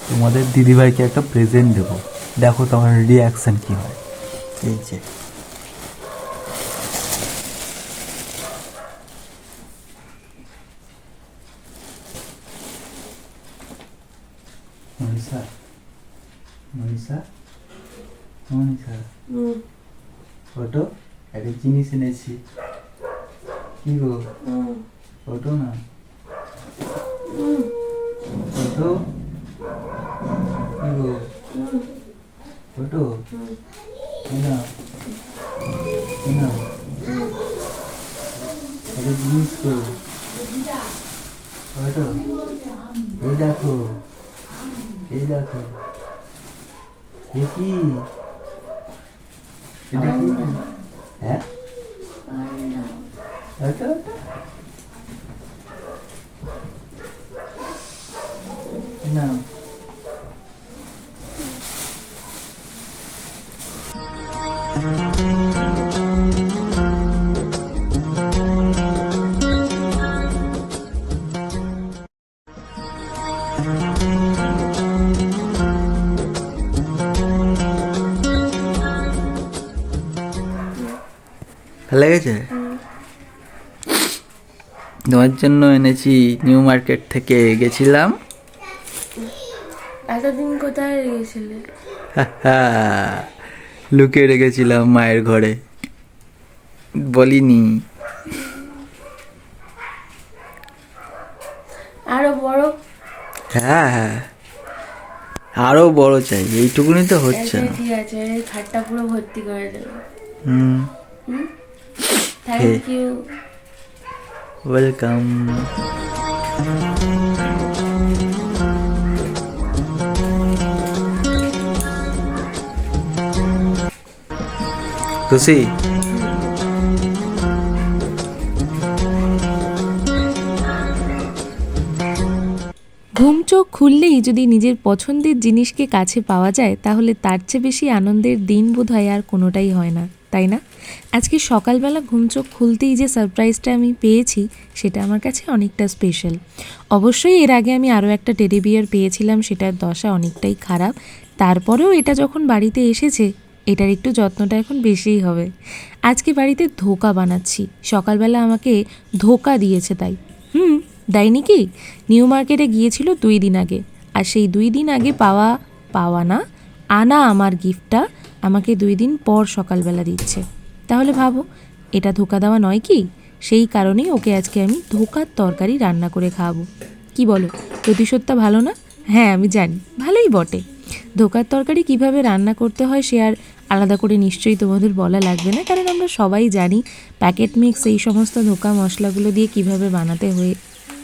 তোমাদের দিদিভাইকে একটা প্রেজেন্ট দেবো, দেখো তোমার রিয়াকশান কী হয়। এই যে মনীষা, মনীষা, মনীষা, ওটো একটা জিনিস এনেছি। কি গো, ওটো না, ওটো, কি গো, ওটো, না, না, একটা জিনিস গো, ওটো, এই দেখো, এই দেখো, দেখি, এটা কি? হ্যাঁ, ওটা, না, ভালো লেগেছে? তোমার জন্য এনেছি, নিউ মার্কেট থেকে গেছিলাম। এতদিন কোথায় গেছিলে? লুকিয়ে রেখেছিলাম মায়ের ঘরে, বলিনি। আরো বড়? হ্যাঁ হ্যাঁ, আরো বড় চাই, এইটুকুনি তো হচ্ছে না। ঠিক আছে, খাটটা পুরো ভর্তি করে দেবো। হুম, থ্যাংক ইউ, ওয়েলকাম। খুশি? ঘুম চোখ খুললেই যদি নিজের পছন্দের জিনিসকে কাছে পাওয়া যায় তাহলে তার চেয়ে বেশি আনন্দের দিন বোধহয় আর কোনোটাই হয় না, তাই না? আজকে সকালবেলা ঘুম চোখ খুলতেই যে সারপ্রাইজটা আমি পেয়েছি সেটা আমার কাছে অনেকটা স্পেশাল। অবশ্যই এর আগে আমি আরও একটা টেডি বিয়ার পেয়েছিলাম, সেটার দশা অনেকটাই খারাপ। তারপরেও এটা যখন বাড়িতে এসেছে এটার একটু যত্নটা এখন বেশিই হবে। আজকে বাড়িতে ধোকা বানাচ্ছি, সকালবেলা আমাকে ধোকা দিয়েছে তাই। দেয়নি কি? নিউ মার্কেটে গিয়েছিল 2 দিন আগে, আর সেই 2 দিন আগে পাওয়া না আনা আমার গিফটটা আমাকে 2 দিন পর সকালবেলা দিচ্ছে। তাহলে ভাবো এটা ধোকা দেওয়া নয় কি? সেই কারণেই ওকে আজকে আমি ধোকার তরকারি রান্না করে খাওয়াবো। কি বলো, প্রতিশোধটা ভালো না? হ্যাঁ আমি জানি, ভালোই বটে। ধোকার তরকারি কিভাবে রান্না করতে হয় সে আর আলাদা করে নিশ্চয়ই তোমাদের বলা লাগবে না, কারণ আমরা সবাই জানি প্যাকেট মিক্স এই সমস্ত ধোকা মশলাগুলো দিয়ে কিভাবে বানাতে হয়।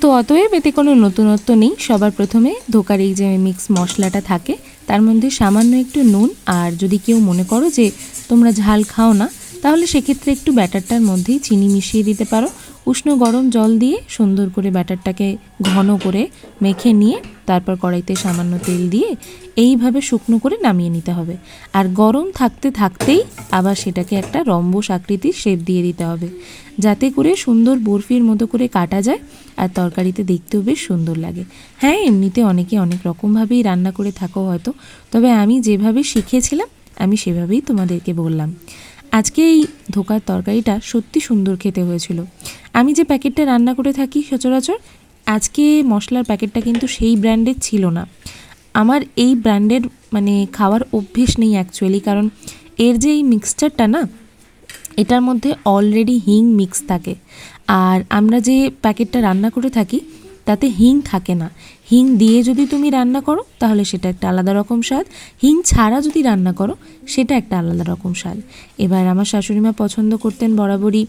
তো অতএব এতে কোনো নতুনত্ব নেই। সবার প্রথমে ধোকার এই যে মিক্স মশলাটা থাকে তার মধ্যে সামান্য একটু নুন, আর যদি কেউ মনে করো যে তোমরা ঝাল খাও না তাহলে সেক্ষেত্রে একটু ব্যাটারটার মধ্যেই চিনি মিশিয়ে দিতে পারো। উষ্ণ গরম জল দিয়ে সুন্দর করে ব্যাটারটাকে ঘন করে মেখে নিয়ে তারপর কড়াইতে সামান্য তেল দিয়ে এইভাবে শুকনো করে নামিয়ে নিতে হবে। আর গরম থাকতে থাকতেই আবার সেটাকে একটা রম্বস আকৃতির শেপ দিয়ে দিতে হবে, যাতে করে সুন্দর বরফির মতো করে কাটা যায় আর তরকারিতে দেখতেও বেশ সুন্দর লাগে। হ্যাঁ, এমনিতে অনেকে অনেক রকমভাবেই রান্না করে থাকো হয়তো, তবে আমি যেভাবে শিখেছিলাম আমি সেভাবেই তোমাদেরকে বললাম। আজকে এই ধোকার তরকারিটা সত্যি সুন্দর খেতে হয়েছিল। আমি যে প্যাকেটটা রান্না করে থাকি সচরাচর, আজকে মশলার প্যাকেটটা কিন্তু সেই ব্র্যান্ডের ছিল না। আমার এই ব্র্যান্ডের মানে খাওয়ার অভ্যেস নেই অ্যাকচুয়ালি, কারণ এর যে এই মিক্সচারটা না, এটার মধ্যে অলরেডি হিং মিক্স থাকে। আর আমরা যে প্যাকেটটা রান্না করে থাকি তাতে হিং থাকে না। হিং দিয়ে যদি তুমি রান্না করো তাহলে সেটা একটা আলাদা রকম স্বাদ, হিং ছাড়া যদি রান্না করো সেটা একটা আলাদা রকম স্বাদ। এবার আমার শাশুড়িমা পছন্দ করতেন বরাবরই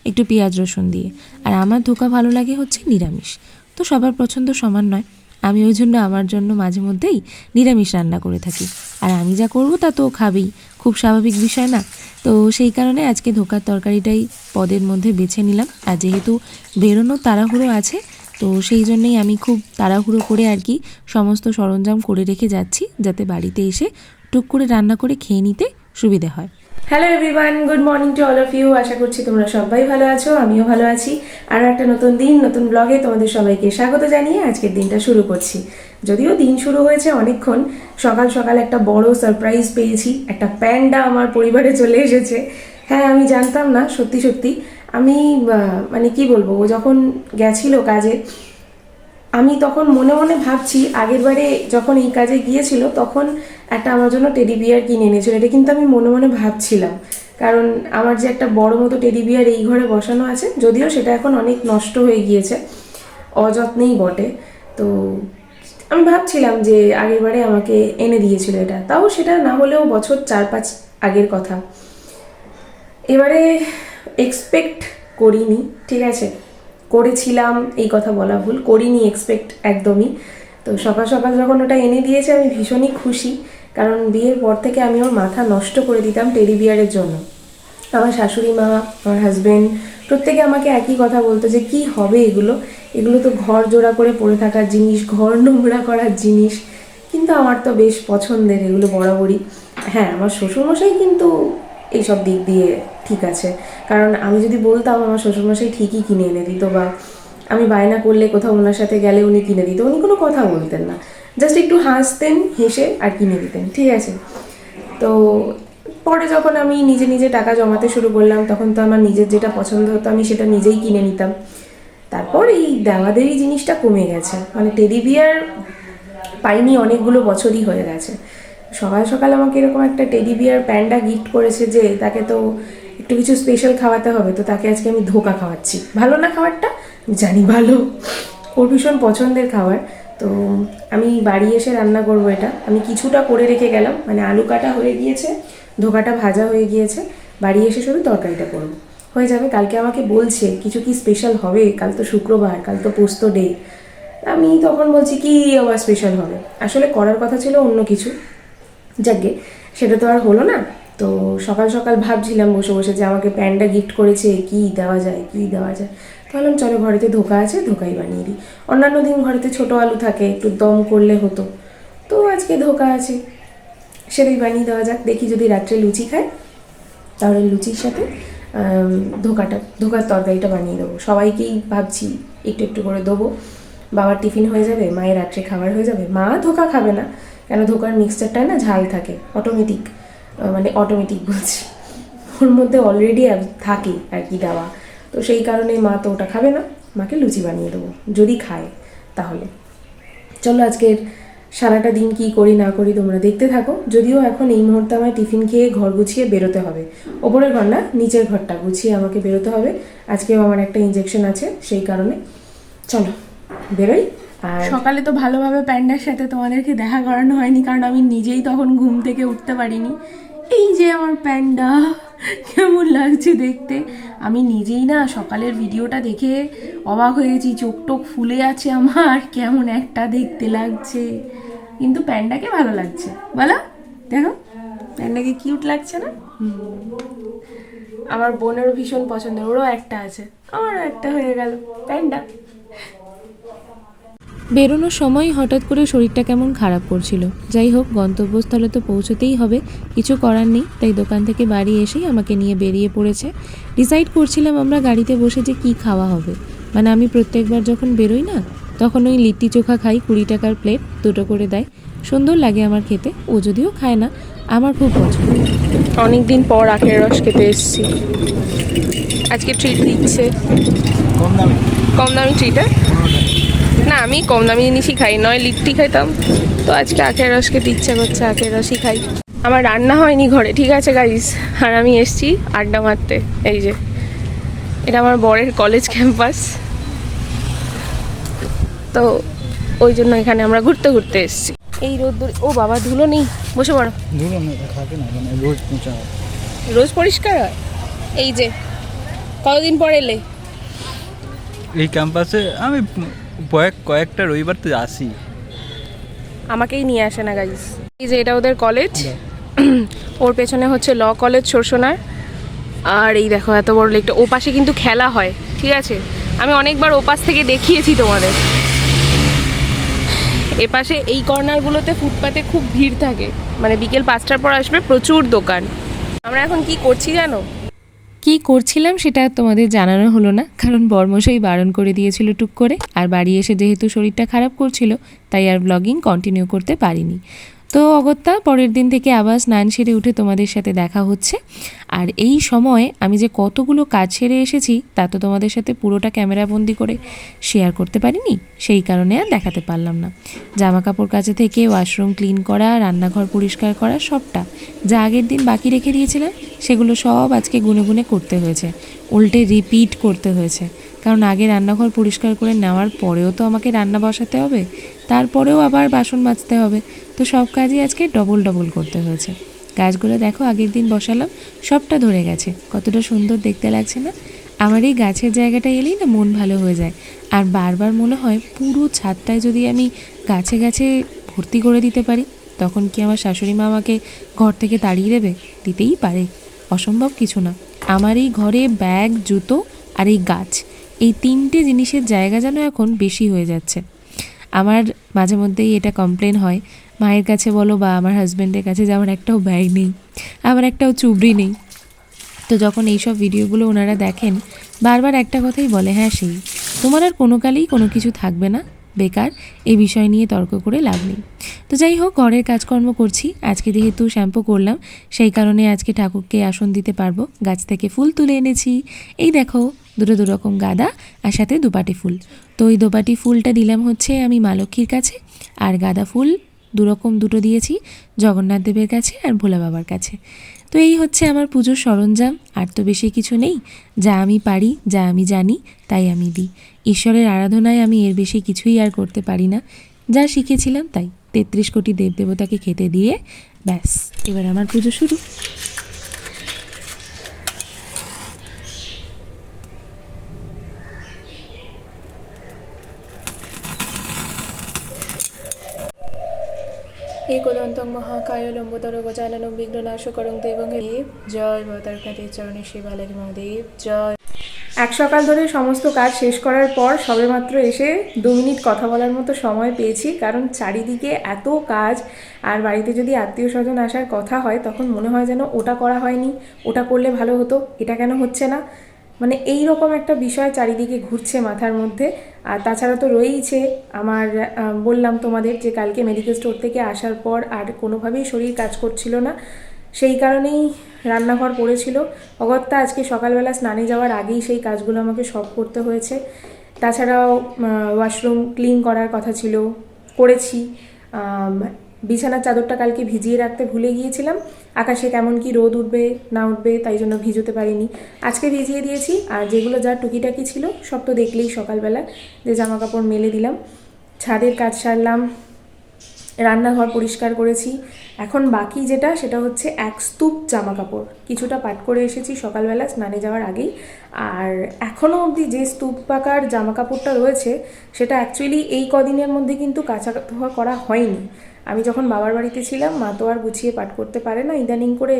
একটু পেঁয়াজ রসুন দিয়ে, আর আমার ধোকা ভালো লাগে হচ্ছে নিরামিষ। তো সবার পছন্দ সমান নয়, আমি ওই জন্য আমার জন্য মাঝে মধ্যেই নিরামিষ রান্না করে থাকি। আর আমি যা করবো তা তো খাবেই, খুব স্বাভাবিক বিষয় না? তো সেই কারণে আজকে ধোকার তরকারিটাই পদের মধ্যে বেছে নিলাম। আর যেহেতু বেরোনোর তাড়াহুড়ো আছে তো সেই জন্যেই আমি খুব তাড়াহুড়ো করে আর কি সমস্ত সরঞ্জাম করে রেখে যাচ্ছি, যাতে বাড়িতে এসে টুক করে রান্না করে খেয়ে নিতে সুবিধে হয়। Hello everyone, good morning to all of you. আশা করছি তোমরা সবাই ভালো আছো, আমিও ভালো আছি। আরও একটা নতুন দিন, নতুন ব্লগে তোমাদের সবাইকে স্বাগত জানিয়ে আজকের দিনটা শুরু করছি। যদিও দিন শুরু হয়েছে অনেকক্ষণ, সকাল সকাল একটা বড় সারপ্রাইজ পেয়েছি। একটা প্যান্ডা আমার পরিবারে চলে এসেছে। হ্যাঁ, আমি জানতাম না, সত্যি সত্যি আমি মানে কি বলবো, ও যখন গেছিল কাজে, আমি তখন মনে মনে ভাবছি আগের বারে যখন এই কাজে গিয়েছিল তখন একটা আমার জন্য টেডি বিয়ার কিনে এনেছিল। এটা কিন্তু আমি মনে মনে ভাবছিলাম, কারণ আমার যে একটা বড় মতো টেডি বিয়ার এই ঘরে বসানো আছে, যদিও সেটা এখন অনেক নষ্ট হয়ে গিয়েছে, অযত্নেই বটে। তো আমি ভাবছিলাম যে আগের বারে আমাকে এনে দিয়েছিল এটা, তাও সেটা না হলেও বছর 4-5 আগের কথা। এবারে এক্সপেক্ট করিনি, ঠিক আছে, করেছিলাম এই কথা বলা ভুল, করিনি এক্সপেক্ট একদমই। তো সকাল সকাল যখন ওটা এনে দিয়েছে আমি ভীষণই খুশি, কারণ বিয়ের পর থেকে আমি ওর মাথা নষ্ট করে দিতাম টেডি বিয়ারের জন্য। আমার শাশুড়ি মা, আমার হাজব্যান্ড প্রত্যেকে আমাকে একই কথা বলতো যে কি হবে এগুলো, এগুলো তো ঘর জোড়া করে পড়ে থাকার জিনিস, ঘর নোংরা করার জিনিস। কিন্তু আমার তো বেশ পছন্দের এগুলো বরাবরই। হ্যাঁ, আমার শ্বশুরমশাই কিন্তু এইসব দিক দিয়ে ঠিক আছে, কারণ আমি যদি বলতাম আমার শ্বশুরমশাই ঠিকই কিনে এনে দিত, বা আমি বায়না করলে কোথাও ওনার সাথে গেলে উনি কিনে দিত, উনি কোনো কথা বলতেন না, জাস্ট একটু হাসতেন, হেসে আর কিনে দিতেন, ঠিক আছে। তো পরে যখন আমি নিজে নিজে টাকা জমাতে শুরু করলাম, তখন তো আমার নিজের যেটা পছন্দ হতো আমি সেটা নিজেই কিনে নিতাম। তারপর এই দেওয়াদেরই জিনিসটা কমে গেছে, মানে টেডি বিয়ার পাইনি অনেকগুলো বছরই হয়ে গেছে। সকাল সকাল আমাকে এরকম একটা টেডি বিয়ার প্যান্ডা গিফট করেছে যে তাকে তো একটু কিছু স্পেশাল খাওয়াতে হবে, তো তাকে আজকে আমি ধোকা খাওয়াচ্ছি। ভালো না খাবারটা, জানি ভালো, ওর ভীষণ পছন্দের খাবার। তো আমি বাড়ি এসে রান্না করবো এটা, আমি কিছুটা করে রেখে গেলাম, মানে আলু কাটা হয়ে গিয়েছে, ধোকাটা ভাজা হয়ে গিয়েছে, বাড়ি এসে শুধু তরকারিটা করবো, হয়ে যাবে। কালকে আমাকে বলছে কিছু কি স্পেশাল হবে, কাল তো শুক্রবার, কাল তো পোস্ত ডে। আমি তখন বলছি কি আবার স্পেশাল হবে, আসলে করার কথা ছিল অন্য কিছু, যাকে সেটা তো আর হলো না। তো সকাল সকাল ভাবছিলাম বসে বসে যে আমাকে প্যান্ডা গিফট করেছে, কি দেওয়া যায় কি দেওয়া যায়। তাহলে চলো, ঘরেতে ধোকা আছে, ধোকাই বানিয়ে দিই। অন্যান্য দিন ঘরেতে ছোটো আলু থাকে, একটু দম করলে হতো, তো আজকে ধোকা আছে, সেটাই বানিয়ে দেওয়া যাক। দেখি যদি রাত্রে লুচি খায় তাহলে লুচির সাথে ধোকার তরকারিটা বানিয়ে দেবো। সবাইকেই ভাবছি একটু একটু করে দেবো, বাবার টিফিন হয়ে যাবে, মায়ের রাত্রে খাবার হয়ে যাবে। মা ধোকা খাবে না, কেন ধোকার মিক্সচারটায় না ঝাল থাকে, অটোমেটিক বলছি, ওর মধ্যে অলরেডি থাকে আর কি দেওয়া, তো সেই কারণে মা তো ওটা খাবে না, মাকে লুচি বানিয়ে দেবো যদি খায় তাহলে। চলো আজকের সারাটা দিন কি করি না করি তোমরা দেখতে থাকো। যদিও এখন এই মুহূর্তে আমার টিফিন খেয়ে ঘর গুছিয়ে বেরোতে হবে, ওপরের ঘর না নিচের ঘরটা গুছিয়ে আমাকে বেরোতে হবে। আজকেও আমার একটা ইঞ্জেকশন আছে, সেই কারণে চলো বেরোই। আর সকালে তো ভালোভাবে প্যান্ডার সাথে তোমাদেরকে দেখা করানো হয়নি, কারণ আমি নিজেই তখন ঘুম থেকে উঠতে পারিনি। এই যে আমার প্যান্ডা, কেমন লাগছে দেখতে। আমি নিজেই না সকালের ভিডিওটা দেখে অবাক হয়ে গেছি, চোখ টোক ফুলে আছে আমার, কেমন একটা দেখতে লাগছে। কিন্তু প্যান্ডাকে ভালো লাগছে, বলো, দেখো প্যান্ডাকে কিউট লাগছে না? আমার বোনেরও ভীষণ পছন্দের, ওরও একটা আছে, আমারও একটা হয়ে গেল প্যান্ডা। বেরোনোর সময় হঠাৎ করে শরীরটা কেমন খারাপ করছিল। যাই হোক, গন্তব্যস্থলে তো পৌঁছতেই হবে, কিছু করার নেই। তাই দোকান থেকে বাড়ি এসেই আমাকে নিয়ে বেরিয়ে পড়েছে। ডিসাইড করছিলাম আমরা গাড়িতে বসে যে কি খাওয়া হবে। মানে আমি প্রত্যেকবার যখন বেরোই না, তখন ওই লিট্টি চোখা খাই, 20 টাকার প্লেট, 2টো করে দেয়, সুন্দর লাগে আমার খেতে। ও যদিও খায় না, আমার খুব পছন্দ। অনেকদিন পর আখের রস খেতে এসেছি, আজকে ট্রিট দিচ্ছে। কম দামি ট্রিট? না, আমি কম দামি জিনিসই খাই, নয় লিট্টি খাইতাম, তো আজকে আখের রস খেতে ইচ্ছা করছে, আখের রসই খাই। আমার রান্না হয়নি ঘরে, ঠিক আছে গাইস, আর আমি এসেছি আড্ডা মারতে। এই যে এটা আমার বরের কলেজ ক্যাম্পাস, তো ওই জন্য এখানে আমরা ঘুরতে ঘুরতে এসেছি। এই রোদ্দুর, ও বাবা ধুলো নেই, বসে পড়ো। রোজ পরিষ্কার হয়। এই যে কতদিন পর এলে এই ক্যাম্পাসে? আমি কয়েকটা রবিবার তো আসি, আমাকেই নিয়ে আসে না গাইস। এই যে এটা ওদের কলেজ, ওর পেছনে হচ্ছে ল কলেজ সরসোনার। আর এই দেখো এত বড় লেকটা, ও পাশে কিন্তু খেলা হয়, ঠিক আছে, আমি অনেকবার ও পাশ থেকে দেখিয়েছি তোমাদের। এপাশে এই কর্নারগুলোতে ফুটপাতে খুব ভিড় থাকে, মানে বিকেল 5টার পর আসবে, প্রচুর দোকান। আমরা এখন কি করছি জানো? কি করছিলাম সেটা আর তোমাদের জানানো হলো না, কারণ বর্মশাই বারণ করে দিয়েছিল টুক করে। আর বাড়ি এসে যেহেতু শরীরটা খারাপ করছিল, তাই আর ব্লগিং কন্টিনিউ করতে পারিনি। তো অগত্যা পরের দিন থেকে আবার স্নান সেরে উঠে তোমাদের সাথে দেখা হচ্ছে। আর এই সময় আমি যে কতগুলো কাজ সেরে এসেছি তা তো তোমাদের সাথে পুরোটা ক্যামেরাবন্দি করে শেয়ার করতে পারিনি, সেই কারণে আর দেখাতে পারলাম না। জামা কাপড় কাচা থেকে ওয়াশরুম ক্লিন করা, রান্নাঘর পরিষ্কার করা, সবটা যা আগের দিন বাকি রেখে দিয়েছিলাম সেগুলো সব আজকে গুনে গুনে করতে হয়েছে, উল্টে রিপিট করতে হয়েছে। কারণ আগে রান্নাঘর পরিষ্কার করে নেওয়ার পরেও তো আমাকে রান্না বসাতে হবে, তারপরেও আবার বাসন মাজতে হবে। তো সব কাজই আজকে ডবল ডবল করতে হয়েছে। গাছগুলো দেখো আগের দিন বসালাম, সবটা ধরে গেছে, কতটা সুন্দর দেখতে লাগছে না? আমার এই গাছের জায়গাটা এলেই না মন ভালো হয়ে যায়। আর বারবার মনে হয় পুরো ছাদটায় যদি আমি গাছে গাছে ভর্তি করে দিতে পারি, তখন কি আমার শাশুড়ি মা আমাকে ঘর থেকে তাড়িয়ে দেবে? দিতেই পারে, অসম্ভব কিছু না। আমার এই ঘরে ব্যাগ, জুতো আর এই গাছ, এই তিনটে জিনিসের জায়গা যেন এখন বেশি হয়ে যাচ্ছে। আমার মাঝে মধ্যেই এটা কমপ্লেন হয় মায়ের কাছে বলো বা আমার হাজব্যান্ডের কাছে, যে আমার একটাও ব্যাগ নেই, আমার একটাও চুবড়ি নেই। তো যখন এইসব ভিডিওগুলো ওনারা দেখেন, বারবার একটা কথাই বলে, হ্যাঁ সেই তোমার আর কোনো কালেই কোনো কিছু থাকবে না, বেকার এই বিষয় নিয়ে তর্ক করে লাভ নেই। তো যাই হোক, ঘরের কাজকর্ম করছি। আজকে যেহেতু শ্যাম্পু করলাম, সেই কারণে আজকে ঠাকুরকে আসন দিতে পারবো। গাছ থেকে ফুল তুলে এনেছি, এই দেখো দু রকম গাঁদা আর সাথে দুপাটি ফুল। তো ওই দুপাটি ফুলটা দিলাম হচ্ছে আমি মা লক্ষ্মীর কাছে, আর গাঁদা ফুল দুটো দিয়েছি জগন্নাথ দেবের কাছে আর ভোলা বাবার কাছে। তো এই হচ্ছে আমার পুজোর সরঞ্জাম, আর তো বেশি কিছু নেই। যা আমি পারি, যা আমি জানি, তাই আমি দিই। ঈশ্বরের আরাধনায় আমি এর বেশি কিছুই আর করতে পারি না। যা শিখেছিলাম তাই 33 কোটি দেবদেবতাকে খেতে দিয়ে ব্যাস, এবার আমার পুজো শুরু। एकदन्तं महाकाय लम्बोदर गजाननं विघ्ननाशकरं देवं देव जय মাতার চরণে শিবালয় মহাদেব জয়। এক সকাল ধরে সমস্ত কাজ শেষ করার পর সবেমাত্র এসে 2 মিনিট কথা বলার মতো সময় পেয়েছি, কারণ চারিদিকে এত কাজ। আর বাড়িতে যদি আত্মীয় স্বজন আসার কথা হয়, তখন মনে হয় যেন ওটা করা হয়নি, ওটা করলে ভালো হতো, এটা কেন হচ্ছে না, মানে এই রকম একটা বিষয় চারিদিকে ঘুরছে মাথার মধ্যে। আর তাছাড়া তো রয়েইছে আমার, বললাম তোমাদের যে কালকে মেডিকেল স্টোর থেকে আসার পর আর কোনোভাবেই শরীর কাজ করছিল না, সেই কারণেই রান্নাঘর পড়েছিল। অগত্যা আজকে সকালবেলা স্নানে যাওয়ার আগেই সেই কাজগুলো আমাকে সব করতে হয়েছে। তাছাড়াও ওয়াশরুম ক্লিন করার কথা ছিল, করেছি। বিছানার চাদরটা কালকে ভিজিয়ে রাখতে ভুলে গিয়েছিলাম, আকাশে কেমন কি রোদ উঠবে না উঠবে তাই জন্য ভিজোতে পারিনি, আজকে ভিজিয়ে দিয়েছি। আর যেগুলো যা টুকিটাকি ছিল সব তো দেখলেই সকালবেলা, যে জামা কাপড় মেলে দিলাম, ছাদের কাজ সারলাম, রান্নাঘর পরিষ্কার করেছি। এখন বাকি যেটা সেটা হচ্ছে 1 স্তূপ জামা কাপড়, কিছুটা পাট করে এসেছি সকালবেলা স্নানে যাওয়ার আগেই। আর এখনও অবধি যে স্তূপ পাকার জামা কাপড়টা রয়েছে সেটা অ্যাকচুয়ালি এই কদিনের মধ্যে কিন্তু কাঁচা ধোয়া করা হয়নি। আমি যখন বাবার বাড়িতে ছিলাম, মা তো আর গুছিয়ে পাট করতে পারে না, ইদানিং করে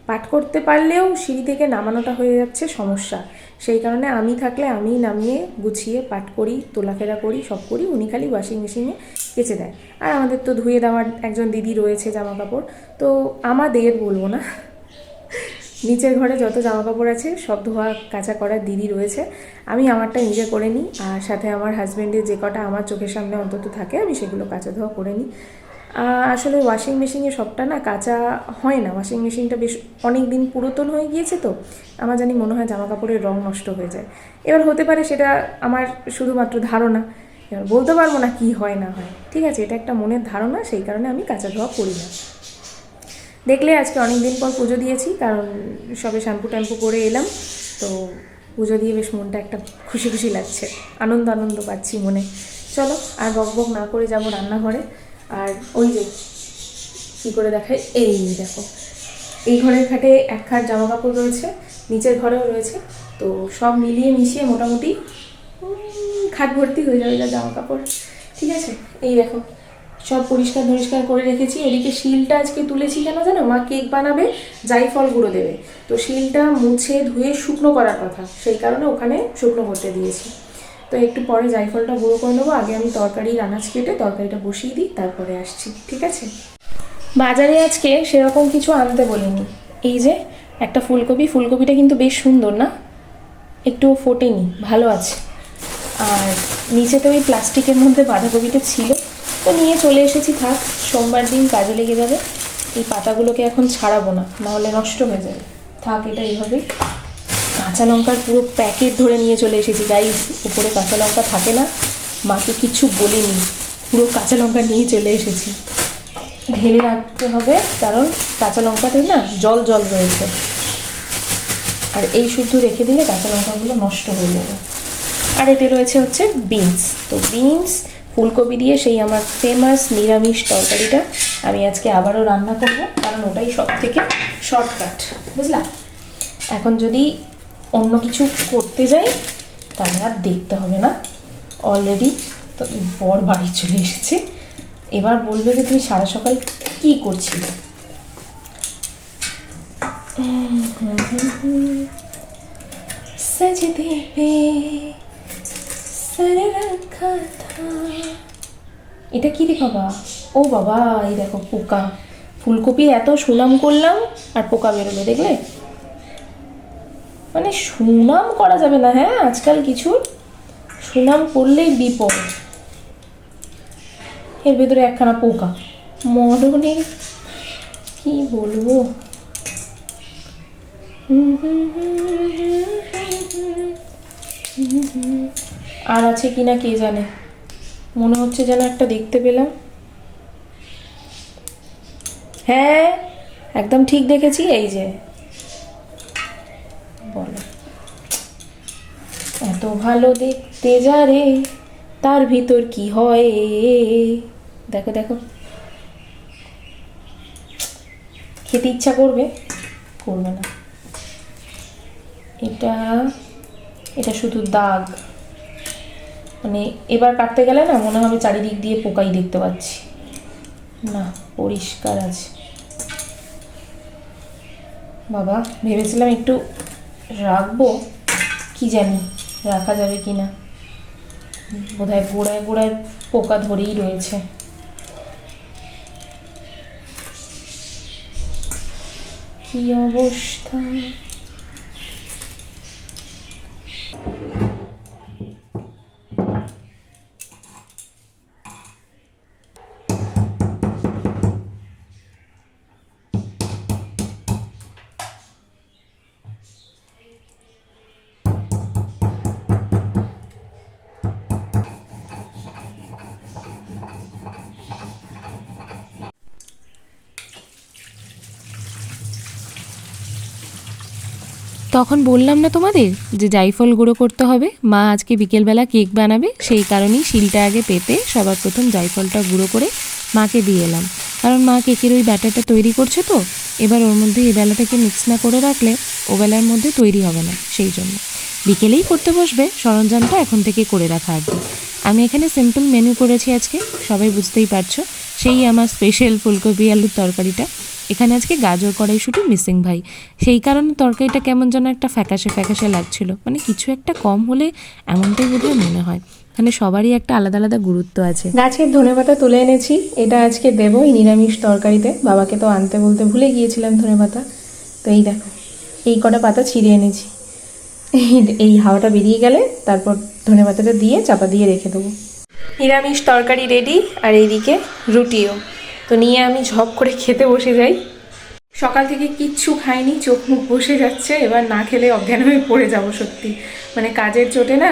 পাট করতে পারলেও সিঁড়ি থেকে নামানোটা হয়ে যাচ্ছে সমস্যা। সেই কারণে আমি থাকলে আমিই নামিয়ে গুছিয়ে পাট করি, তোলাফেরা করি, সব করি, উনি খালি ওয়াশিং মেশিনে কেচে দেয়। আর আমাদের তো ধুয়ে দেওয়ার একজন দিদি রয়েছে জামা কাপড়, তো আমাদের বলবো না, নিচের ঘরে যত জামা কাপড় আছে সব ধোয়া কাচা করার দিদি রয়েছে। আমি আমারটা নিজে করে নিই, আর সাথে আমার হাজব্যান্ডের যে কটা আমার চোখের সামনে অন্তত থাকে আমি সেগুলো কাচা ধোয়া করে নিই। আসলে ওয়াশিং মেশিনে সবটা না কাচা হয় না, ওয়াশিং মেশিনটা বেশ অনেক দিন পুরাতন হয়ে গিয়েছে, তো আমার জানি মনে হয় জামা কাপড়ের রং নষ্ট হয়ে যায়। এবার হতে পারে সেটা আমার শুধুমাত্র ধারণা, এবার বলতে পারবো না কি হয় না হয়, ঠিক আছে, এটা একটা মনের ধারণা, সেই কারণে আমি কাচা ধোয়া করি না। দেখলে আজকে অনেক দিন পর পুজো দিয়েছি, কারণ সবে শ্যাম্পু ট্যাম্পু করে এলাম, তো পুজো দিয়ে বেশ মনটা একটা খুশি খুশি লাগছে, আনন্দ পাচ্ছি মনে। চলো আর বক না করে যাবো রান্নাঘরে। আর ওই যে কী করে দেখায়, এই দেখো এই ঘরের খাটে 1 খাট জামা কাপড় রয়েছে, নিচের ঘরেও রয়েছে, তো সব মিলিয়ে মিশিয়ে মোটামুটি খাট ভর্তি হয়ে যাবে যা জামা কাপড়, ঠিক আছে। এই দেখো সব পরিষ্কার করে রেখেছি। এদিকে শিলটা আজকে তুলেছি কেন জানো, মা কেক বানাবে, জাইফল গুঁড়ো দেবে, তো শিলটা মুছে ধুয়ে শুকনো করার কথা, সেই কারণে ওখানে শুকনো করতে দিয়েছি। তো একটু পরে জাইফলটা গুঁড়ো করে নেবো, আগে আমি তরকারির আনাজ কেটে তরকারিটা বসিয়ে দিই, তারপরে আসছি, ঠিক আছে। বাজারে আজকে সেরকম কিছু আনতে বলিনি, এই যে একটা ফুলকপিটা কিন্তু বেশ সুন্দর না, একটুও ফোটেনি, ভালো আছে। আর নিচে তো ওই প্লাস্টিকের মধ্যে বাঁধাকপিটা ছিল, তো নিয়ে চলে এসেছি। থাক, সোমবার দিন কাজে লেগে যাবে। এই পাতাগুলোকে এখন ছাড়াবো না, নাহলে নষ্ট হয়ে যাবে। থাক, এটা এইভাবেই। কাঁচা লঙ্কার পুরো প্যাকেট ধরে নিয়ে চলে এসেছি গাইস। উপরে কাঁচা লঙ্কা থাকে না, মাকে কিছু বলিনি, পুরো কাঁচা লঙ্কা নিয়ে চলে এসেছি। ঢেলে রাখতে হবে, কারণ কাঁচা লঙ্কাতে না জল জল রয়েছে, আর এই শুদ্ধ রেখে দিলে কাঁচা লঙ্কাগুলো নষ্ট হয়ে যাবে। আর এতে রয়েছে হচ্ছে বিনস। তো বিনস ফুলকপি দিয়ে সেই আমার ফেমাস নিরামিষ তরকারিটা আমি আজকে আবারও রান্না করব, কারণ ওটাই সব থেকে শর্টকাট, বুঝলা? এখন যদি অন্য কিছু করতে যাই তাহলে আর দেখতে হবে না। অলরেডি তো বর বাড়ি চলে এসেছে, এবার বলবে যে তুমি সারা সকাল কী করছিলে। সজদে পে সর রাখা থা। এটা কি রে বাবা? ও বাবা, এই দেখো পোকা। ফুলকপির এত সুনাম করলাম আর পোকা বেরোলো, দেখলে? মানে সুনাম করা যাবে না, হ্যাঁ, আজকাল কিছুর সুনাম করলেই বিপদ। এর ভেতরে একখানা পোকা, মরণের কি বলবো। আর আছে কিনা কে জানে, মনে হচ্ছে যেন একটা দেখতে পেলাম। হ্যাঁ, একদম ঠিক দেখেছি, এই যে। বলো, এত ভালো দেখতে যা রে, তার ভিতর কি হয়। দেখো দেখো, খেতে ইচ্ছা করবে, করবে না। এটা শুধু দাগ, মানে এবার কাটতে গেলে না মনে হবে চারিদিক দিয়ে পোকাই দেখতে পাচ্ছি না, পরিষ্কার আছে। বাবা, ভেবেছিলাম একটু রাখবো, কি জানি রাখা যাবে কি না। বোধহয় গোড়ায় গোড়ায় পোকা ধরেই রয়েছে। কি অবস্থা! তখন বললাম না তোমাদের যে জাইফল গুঁড়ো করতে হবে। মা আজকে বিকেলবেলা কেক বানাবে, সেই কারণেই শিলটা আগে পেতে সবার প্রথম জাইফলটা গুঁড়ো করে মাকে দিয়ে এলাম। কারণ মা কেকের ওই ব্যাটারটা তৈরি করছে, তো এবার ওর মধ্যে এই বেলাটাকে মিক্স না করে রাখলে ও বেলার মধ্যে তৈরি হবে না, সেই জন্য বিকেলেই করতে বসবে, সরঞ্জামটা এখন থেকে করে রাখা আর কি। আমি এখানে সিম্পল মেনু করেছি আজকে, সবাই বুঝতেই পারছো, সেই আমার স্পেশাল ফুলকপি আলুর তরকারিটা। এখানে আজকে গাজর কড়াইশুঁটি মিসিং ভাই, সেই কারণে তরকারিটা কেমন যেন একটা ফ্যাকাশে ফ্যাকাশে লাগছিল, মানে কিছু একটা কম হলে এমনটাই বোধহয় মনে হয়। এখানে সবারই একটা আলাদা আলাদা গুরুত্ব আছে। গাছের ধনেপাতা তুলে এনেছি, এটা আজকে দেবো এই নিরামিষ তরকারিতে। বাবাকে তো আনতে বলতে ভুলে গিয়েছিলাম ধনেপাতা, তো এই দেখো এই কটা পাতা ছিঁড়ে এনেছি। এই হাওয়াটা বেরিয়ে গেলে তারপর ধনেপাতাটা দিয়ে চাপা দিয়ে রেখে দেবো। নিরামিষ তরকারি রেডি, আর এইদিকে রুটিও। তো নিয়ে আমি ঝপ করে খেতে বসে যাই। সকাল থেকে কিচ্ছু খাইনি, চোখ মুখ বসে যাচ্ছে, এবার না খেলে অজ্ঞান হয়ে পড়ে যাব সত্যি। মানে কাজের চোটে না,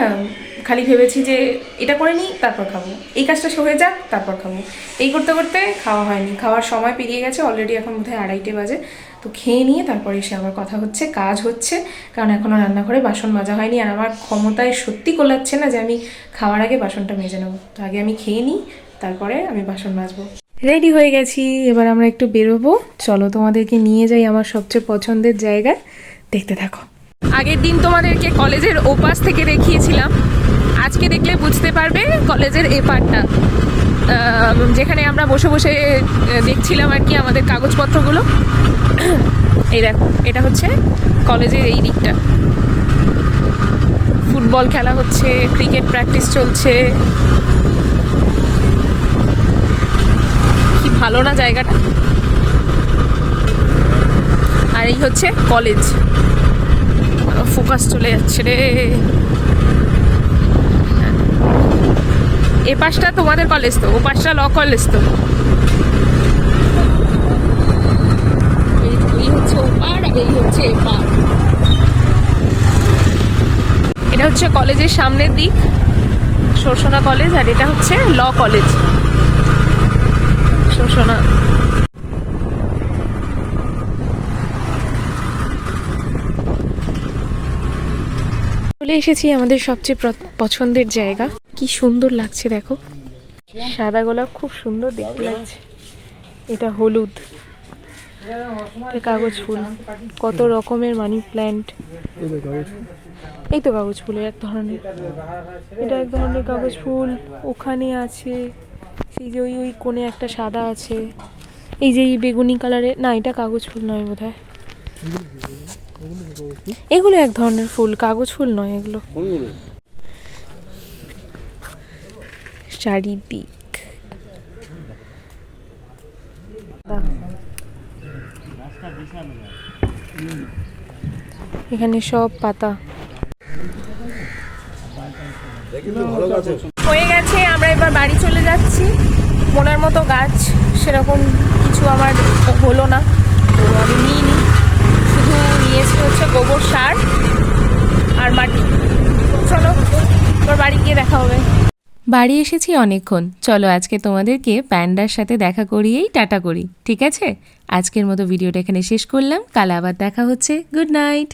খালি ভেবেছি যে এটা করে নিই তারপর খাবো, এই কাজটা হয়ে যাক তারপর খাবো, এই করতে করতে খাওয়া হয়নি। খাওয়ার সময় পেরিয়ে গেছে অলরেডি, এখন বোধহয় 2:30 বাজে। তো খেয়ে নিয়ে তারপরে এসে আবার কথা হচ্ছে, কাজ হচ্ছে, কারণ এখনও রান্নাঘরে বাসন মাজা হয়নি। আর আমার ক্ষমতায় সত্যি কোলাচ্ছে না যে আমি খাওয়ার আগে বাসনটা মেজে নেবো। তো আগে আমি খেয়ে নিই, তারপরে আমি বাসন মাজবো। রেডি হয়ে গেছি, এবার আমরা একটু বেরোবো। চলো তোমাদেরকে নিয়ে যাই আমার সবচেয়ে পছন্দের জায়গায়, দেখতে থাকো। আগের দিন তোমাদেরকে কলেজের ওপাশ থেকে দেখিয়েছিলাম, আজকে দেখলে বুঝতে পারবে কলেজের এপারটা, যেখানে আমরা বসে বসে দেখছিলাম আর কি আমাদের কাগজপত্রগুলো। এই দেখো, এটা হচ্ছে কলেজের এই দিকটা। ফুটবল খেলা হচ্ছে, ক্রিকেট প্র্যাকটিস চলছে, কি ভালো না জায়গাটা। আর এই হচ্ছে কলেজ। ফোকাস চলে যাচ্ছে রে। এ পাশটা তোমাদের কলেজ তো, ও পাশটা ল কলেজ তো। এই হচ্ছে ওপার আর এই হচ্ছে এপার। এটা হচ্ছে কলেজের সামনের দিক, শোষণা কলেজ, আর এটা হচ্ছে ল কলেজ শোষণা। চলে এসেছি আমাদের সবচেয়ে পছন্দের জায়গা। কি সুন্দর লাগছে দেখো, সাদা গোলাপ খুব সুন্দর দেখতে লাগছে। এটা হলুদ, এটা কাগজ ফুল, কত রকমের মানি প্ল্যান্ট। এই তো কাগজ ফুলের এক ধরনের, এটা এক ধরনের কাগজ ফুল। ওখানে আছে সেই যে ওই কোণে একটা সাদা আছে, এই যে এই বেগুনি কালারের, না এটা কাগজ ফুল নয় বোধহয়, এগুলো এক ধরনের ফুল, কাগজ ফুল নয় এগুলো। চারিদিক এখানে সব পাতা হয়ে গেছে। আমরা এবার বাড়ি চলে যাচ্ছি। মনের মতো গাছ সেরকম কিছু আমার হলো না, তো আমি নিইনি, শুধু নিয়েছি হচ্ছে গোবর সার আর মাটি। চলো এবার বাড়ি গিয়ে দেখা হবে। বাড়ি এসেছি অনেকক্ষণ, চলো আজকে তোমাদেরকে প্যান্ডার সাথে দেখা করিয়েই টাটা করি, ঠিক আছে? আজকের মতো ভিডিওটা এখানে শেষ করলাম, কাল আবার দেখা হচ্ছে। Good night.